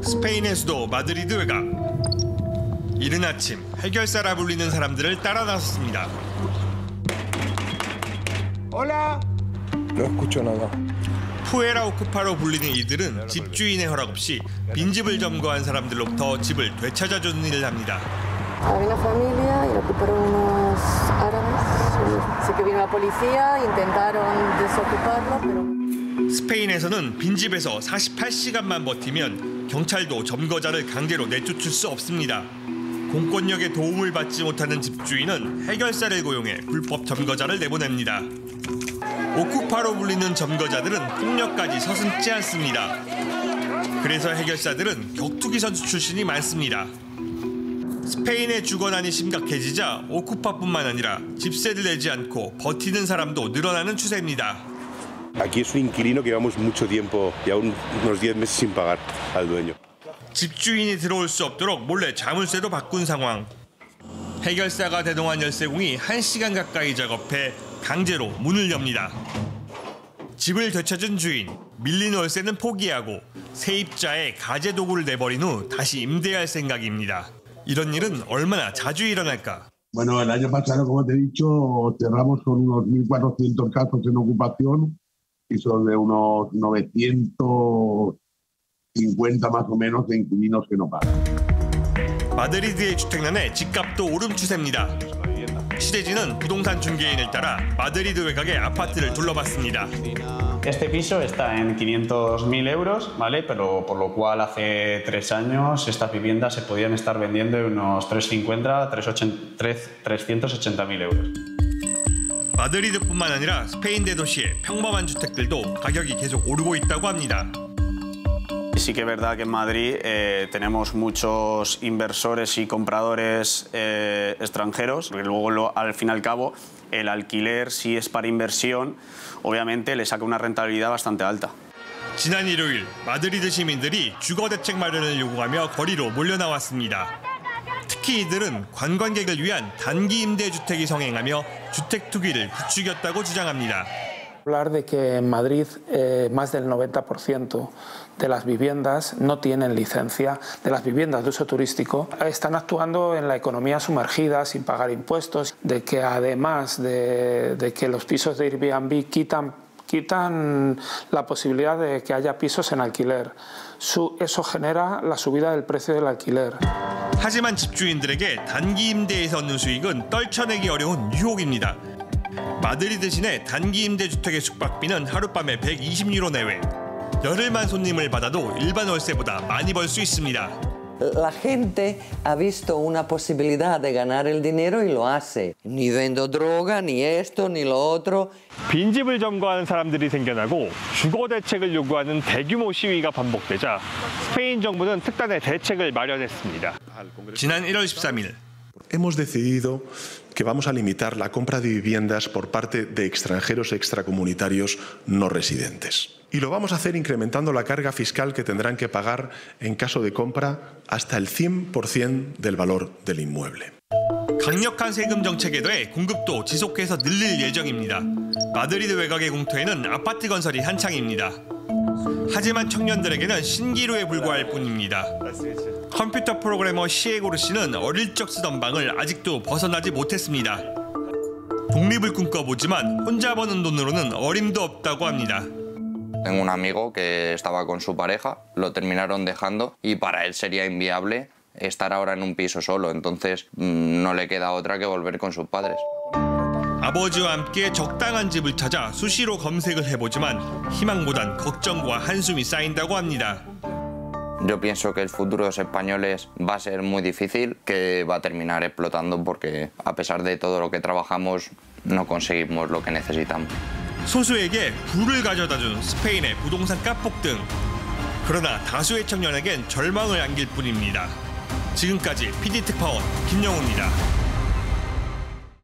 스페인의 수도 마드리드 외곽. 이른 아침 해결사라 불리는 사람들을 따라 나섰습니다. Hola. No escucho nada. 푸에라 오쿠파로 불리는 이들은 집주인의 허락 없이 빈집을 점거한 사람들로부터 집을 되찾아주는 일을 합니다. Había una familia y ocuparon unos árabes. Así que vino la policía, intentaron desocuparlo, pero... 스페인에서는 빈집에서 48시간만 버티면 경찰도 점거자를 강제로 내쫓을 수 없습니다. 공권력의 도움을 받지 못하는 집주인은 해결사를 고용해 불법 점거자를 내보냅니다. 오쿠파로 불리는 점거자들은 폭력까지 서슴지 않습니다. 그래서 해결사들은 격투기 선수 출신이 많습니다. 스페인의 주거난이 심각해지자 오쿠파뿐만 아니라 집세를 내지 않고 버티는 사람도 늘어나는 추세입니다. Aquí es un inquilino que llevamos mucho tiempo, ya unos 10 meses sin pagar al dueño. 집주인이 들어올 수 없도록 몰래 자물쇠도 바꾼 상황. 해결사가 대동한 열쇠공이 1시간 가까이 작업해 강제로 문을 엽니다. 집을 되찾은 주인, 밀린 월세는 포기하고 세입자의 가재 도구를 내버린 후 다시 임대할 생각입니다. 이런 일은 얼마나 자주 일어날까? Bueno, el año pasado, como te he dicho, cerramos con unos 1.400 casos en ocupación y sobre unos 950 más o menos de inquilinos que no pagan. 마드리드의 주택난에 집값도 오름 추세입니다. 취재진은 부동산 중개인을 따라 마드리드 외곽의 아파트를 둘러봤습니다. Este piso está en 500.000 euros, ¿vale? Pero por lo cual hace 3 años estas viviendas se podían estar vendiendo en unos 380.000 euros. 마드리드뿐만 아니라 스페인 대도시의 평범한 주택들도 가격이 계속 오르고 있다고 합니다. Sí que es verdad que en Madrid tenemos muchos inversores y compradores extranjeros, porque luego al fin y al cabo el alquiler, si es para inversión, obviamente le saca una rentabilidad bastante alta. 지난 일요일 마드리드 시민들이 주거 대책 마련을 요구하며 거리로 몰려 나왔습니다. 특히 이들은 관광객을 위한 단기 임대 주택이 성행하며 주택 투기를 부추겼다고 주장합니다. Hablar de que en Madrid más del 90% de las viviendas no tienen licencia, de las viviendas de uso turístico, están actuando en la economía sumergida sin pagar impuestos, de que además de que los pisos de Airbnb quitan la posibilidad de que haya pisos en alquiler. Eso genera la subida del precio del alquiler. 하지만 집주인들에게 단기 임대에서 얻는 수익은 떨쳐내기 어려운 유혹입니다. 마드리드 시내 단기 임대 주택의 숙박비는 하룻밤에 120유로 내외. 열흘만 손님을 받아도 일반 월세보다 많이 벌 수 있습니다. La gente ha visto una posibilidad de ganar el dinero y lo hace. Ni vendo droga, ni esto, ni lo otro. 빈집을 점거하는 사람들이 생겨나고 주거 대책을 요구하는 대규모 시위가 반복되자 스페인 정부는 특단의 대책을 마련했습니다. 지난 1월 13일 Hemos decidido que vamos a limitar la compra de viviendas por parte de extranjeros extracomunitarios no residentes. Y lo vamos a hacer incrementando la carga fiscal que tendrán que pagar en caso de compra hasta el 100% del valor del inmueble. 강력한 세금 정책에 더해 공급도 지속해서 늘릴 예정입니다. 마드리드 외곽의 공터에는 아파트 건설이 한창입니다. 하지만 청년들에게는 신기루에 불과할 뿐입니다. 컴퓨터 프로그래머 시에고르 씨는 어릴 적 쓰던 방을 아직도 벗어나지 못했습니다. 독립을 꿈꿔보지만 혼자 버는 돈으로는 어림도 없다고 합니다. Tengo un amigo que estaba con su pareja, lo terminaron dejando y para él sería inviable estar ahora en un piso solo, entonces no le queda otra que volver con sus padres. 아버지와 함께 적당한 집을 찾아 수시로 검색을 해보지만 희망보단 걱정과 한숨이 쌓인다고 합니다. Yo pienso que el futuro de los españoles va a ser muy difícil, que va a terminar explotando porque a pesar de todo lo que trabajamos no conseguimos lo que necesitamos. 소수에게 부를 가져다준 스페인의 부동산 값폭등. 그러나 다수의 청년에겐 절망을 안길 뿐입니다. 지금까지 PD 특파원 김영우입니다.